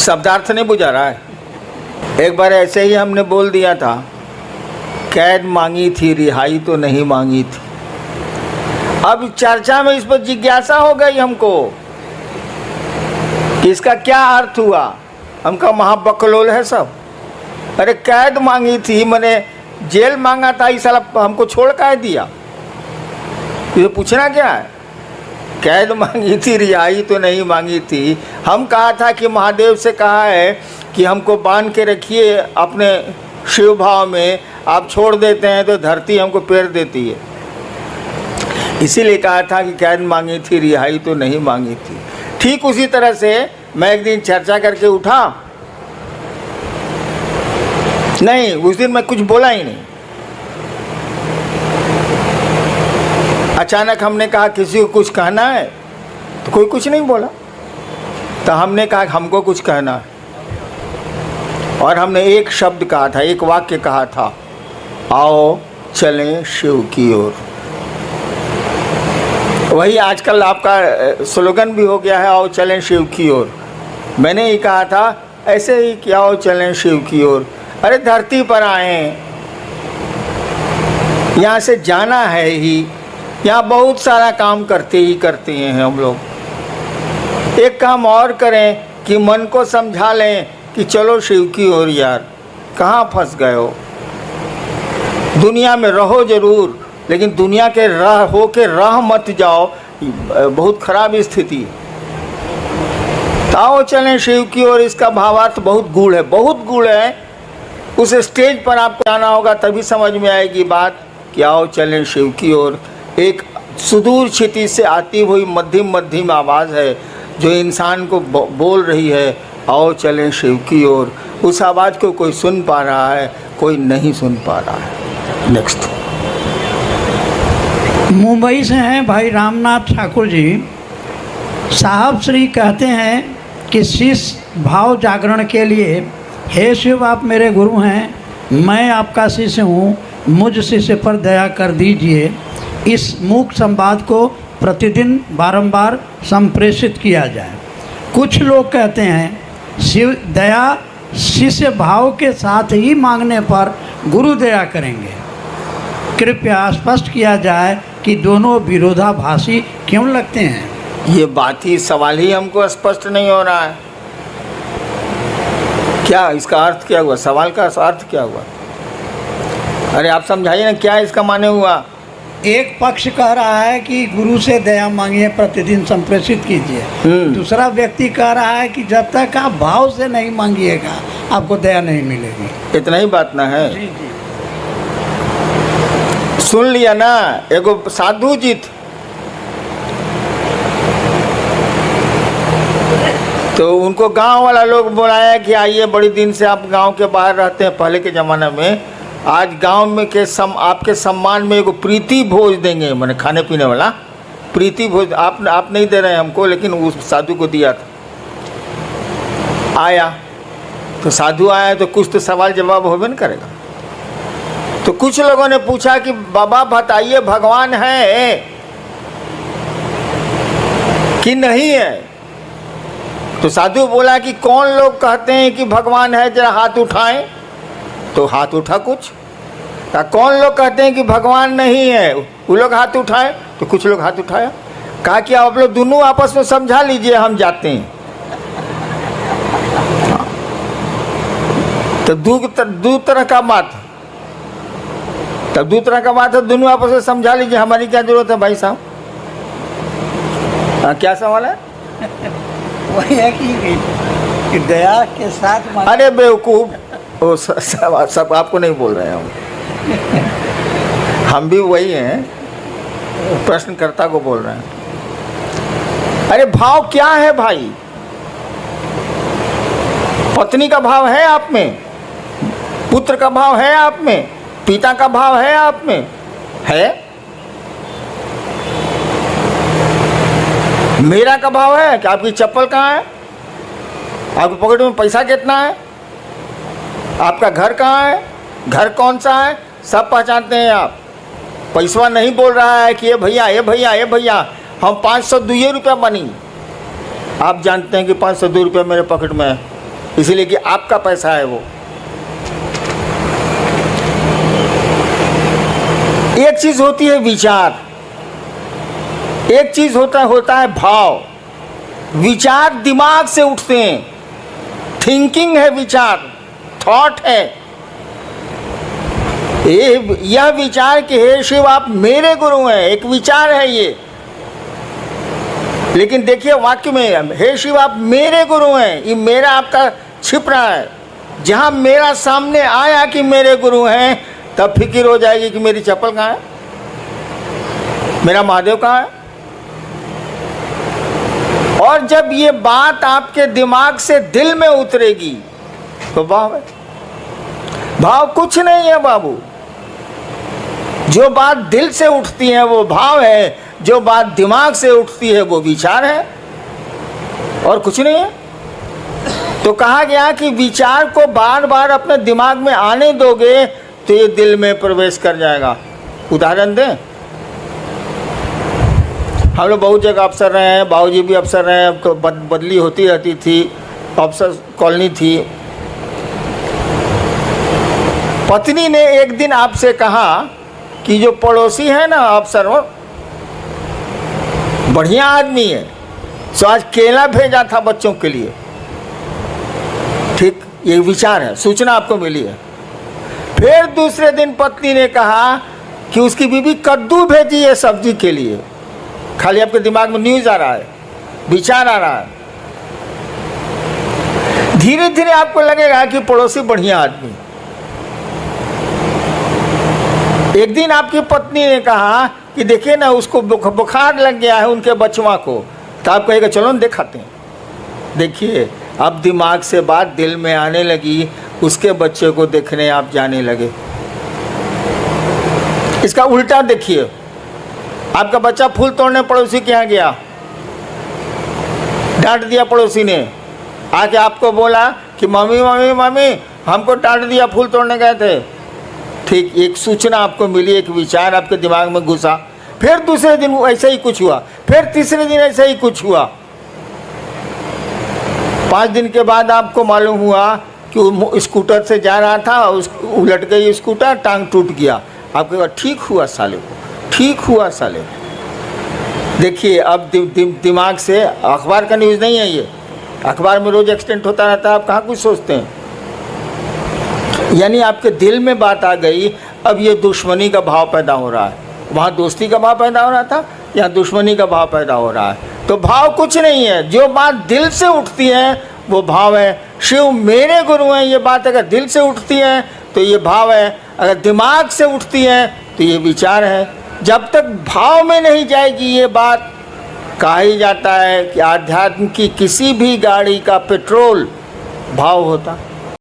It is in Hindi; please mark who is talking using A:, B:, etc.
A: शब्दार्थ नहीं बुझा रहा है। एक बार ऐसे ही हमने बोल दिया था, कैद मांगी थी रिहाई तो नहीं मांगी थी। अब चर्चा में इस पर जिज्ञासा हो गई हमको, इसका क्या अर्थ हुआ। हम कहा महाबकलोल है सब। अरे कैद मांगी थी, मैंने जेल मांगा था, इस साल हमको छोड़ काहे दिया, ये पूछना क्या है। कैद मांगी थी रिहाई तो नहीं मांगी थी। हम कहा था कि महादेव से कहा है कि हमको बांध के रखिए अपने शिव भाव में, आप छोड़ देते हैं तो धरती हमको पेड़ देती है। इसीलिए कहा था कि कैद मांगी थी रिहाई तो नहीं मांगी थी। ठीक उसी तरह से मैं एक दिन चर्चा करके उठा, नहीं उस दिन मैं कुछ बोला ही नहीं। अचानक हमने कहा किसी को कुछ कहना है, तो कोई कुछ नहीं बोला। तो हमने कहा हमको कुछ कहना है, और हमने एक शब्द कहा था, एक वाक्य कहा था, आओ चलें शिव की ओर। वही आजकल आपका स्लोगन भी हो गया है, आओ चलें शिव की ओर। मैंने ही कहा था ऐसे ही कि आओ चलें शिव की ओर। अरे धरती पर आए, यहाँ से जाना है ही, यहाँ बहुत सारा काम करते हैं हम लोग। एक काम और करें कि मन को समझा लें कि चलो शिव की ओर यार, कहाँ फंस गए हो। दुनिया में रहो जरूर, लेकिन दुनिया के राह हो के राह मत जाओ, बहुत खराब स्थिति है। आओ चलें शिव की ओर, इसका भावार्थ बहुत गूढ़ है, बहुत गूढ़ है। उस स्टेज पर आपको आना होगा, तभी समझ में आएगी बात कि आओ चलें शिव की ओर। एक सुदूर क्षितिज से आती हुई मध्यम आवाज़ है जो इंसान को बोल रही है, आओ चलें शिव की ओर। उस आवाज़ को कोई सुन पा रहा है, कोई नहीं सुन पा रहा है। नेक्स्ट।
B: मुंबई से हैं भाई रामनाथ ठाकुर जी। साहब श्री कहते हैं कि शिष्य भाव जागरण के लिए, हे शिव आप मेरे गुरु हैं, मैं आपका शिष्य हूँ, मुझ शिष्य पर दया कर दीजिए। इस मूक संवाद को प्रतिदिन बारंबार संप्रेषित किया जाए। कुछ लोग कहते हैं शिव दया शिष्य भाव के साथ ही मांगने पर गुरु दया करेंगे। कृपया स्पष्ट किया जाए कि दोनों विरोधाभासी क्यों लगते हैं।
A: ये बात ही, सवाल ही हमको स्पष्ट नहीं हो रहा है। क्या इसका अर्थ क्या हुआ, सवाल का अर्थ क्या हुआ। अरे आप समझाइए ना, क्या इसका माने हुआ।
B: एक पक्ष कह रहा है कि गुरु से दया मांगिए, प्रतिदिन संप्रेषित कीजिए। दूसरा व्यक्ति कह रहा है कि जब तक आप भाव से नहीं मांगिएगा आपको दया नहीं मिलेगी।
A: इतना ही बात ना है।
B: जी जी,
A: सुन लिया ना। एगो साधु जी तो उनको गांव वाला लोग बुलाया कि आइए, बड़ी दिन से आप गांव के बाहर रहते हैं पहले के ज़माने में, आज गांव में के आपके सम्मान में एगो प्रीति भोज देंगे, मैंने खाने पीने वाला प्रीति भोज। आप नहीं दे रहे हैं हमको, लेकिन उस साधु को दिया था। आया तो साधु आया तो कुछ तो सवाल जवाब होबे न करेगा। तो कुछ लोगों ने पूछा कि बाबा बताइए भगवान है कि नहीं है। तो साधु बोला कि कौन लोग कहते हैं कि भगवान है, जरा हाथ उठाएं। तो हाथ उठा कुछ। कौन लोग कहते हैं कि भगवान नहीं है, वो लोग हाथ उठाए। तो कुछ लोग हाथ उठाया। कहा कि आप लोग दोनों आपस में समझा लीजिए, हम जाते हैं। तो दो तरह का बात, तब दो तरह का बात है, दोनों आपस में समझा लीजिए, हमारी क्या जरूरत है भाई साहब। क्या सवाल है।
B: वही है कि दया के साथ।
A: अरे बेवकूफ, वो सब आपको नहीं बोल रहे हैं हम भी वही हैं, प्रश्नकर्ता को बोल रहे हैं। अरे भाव क्या है भाई। पत्नी का भाव है आप में, पुत्र का भाव है आप में, पिता का भाव है आप में, है। मेरा का भाव है कि आपकी चप्पल कहाँ है, आपकी पॉकेट में पैसा कितना है, आपका घर कहाँ है, घर कौन सा है, सब पहचानते हैं आप। पैसा नहीं बोल रहा है कि ये भैया ये भैया ये भैया हम 502 रुपया बनी। आप जानते हैं कि 502 रुपया मेरे पॉकेट में है। इसलिए कि आपका पैसा है वो। एक चीज होती है विचार, एक चीज होता है भाव। विचार दिमाग से उठते हैं, थिंकिंग है विचार, थॉट है। यह विचार कि हे शिव आप मेरे गुरु हैं, एक विचार है ये। लेकिन देखिए वाक्य में हे शिव आप मेरे गुरु हैं, ये मेरा आपका छिप रहा है। जहां मेरा सामने आया कि मेरे गुरु हैं, तब फिक्र हो जाएगी कि मेरी चप्पल कहाँ है, मेरा महादेव कहाँ है। और जब ये बात आपके दिमाग से दिल में उतरेगी तो भाव है। भाव कुछ नहीं है बाबू, जो बात दिल से उठती है वो भाव है, जो बात दिमाग से उठती है वो विचार है, और कुछ नहीं है। तो कहा गया कि विचार को बार बार अपने दिमाग में आने दोगे तो ये दिल में प्रवेश कर जाएगा। उदाहरण दें, हम लोग बहुत जगह अफसर रहे हैं, बाबूजी भी अफसर रहे हैं, तो बदली होती रहती थी, अफसर कॉलोनी थी। पत्नी ने एक दिन आपसे कहा कि जो पड़ोसी है ना अफसर, वो बढ़िया आदमी है, सो आज केला भेजा था बच्चों के लिए। ठीक, ये विचार है, सूचना आपको मिली है। फिर दूसरे दिन पत्नी ने कहा कि उसकी बीवी कद्दू भेजी है सब्जी के लिए। खाली आपके दिमाग में न्यूज आ रहा है, विचार आ रहा है। धीरे धीरे आपको लगेगा कि पड़ोसी बढ़िया आदमी। एक दिन आपकी पत्नी ने कहा कि देखिए ना उसको बुखार लग गया है उनके बचवा को, तो आप कहेगा चलो ना दिखाते हैं। देखिए अब दिमाग से बात दिल में आने लगी, उसके बच्चे को देखने आप जाने लगे। इसका उल्टा देखिए, आपका बच्चा फूल तोड़ने पड़ोसी के यहाँ गया, डांट दिया पड़ोसी ने, आके आपको बोला कि मम्मी मम्मी मम्मी हमको डांट दिया, फूल तोड़ने गए थे। ठीक, एक सूचना आपको मिली, एक विचार आपके दिमाग में घुसा। फिर दूसरे दिन ऐसा ही कुछ हुआ, फिर तीसरे दिन ऐसा ही कुछ हुआ। 5 दिन के बाद आपको मालूम हुआ कि वो स्कूटर से जा रहा था, उलट गई स्कूटर, टांग टूट गया। आपके बाद ठीक हुआ साले को, ठीक हुआ साले। देखिए अब दिमाग से, अखबार का न्यूज़ नहीं है ये, अखबार में रोज एक्सीडेंट होता रहता है, आप कहाँ कुछ सोचते हैं। यानी आपके दिल में बात आ गई, अब ये दुश्मनी का भाव पैदा हो रहा है। वहाँ दोस्ती का भाव पैदा हो रहा था, यहाँ दुश्मनी का भाव पैदा हो रहा है। तो भाव कुछ नहीं है, जो बात दिल से उठती है वो भाव है। शिव मेरे गुरु हैं, ये बात अगर दिल से उठती है तो ये भाव है, अगर दिमाग से उठती है तो ये विचार है। जब तक भाव में नहीं जाएगी ये बात, कहा ही जाता है कि आध्यात्म की किसी भी गाड़ी का पेट्रोल भाव होता।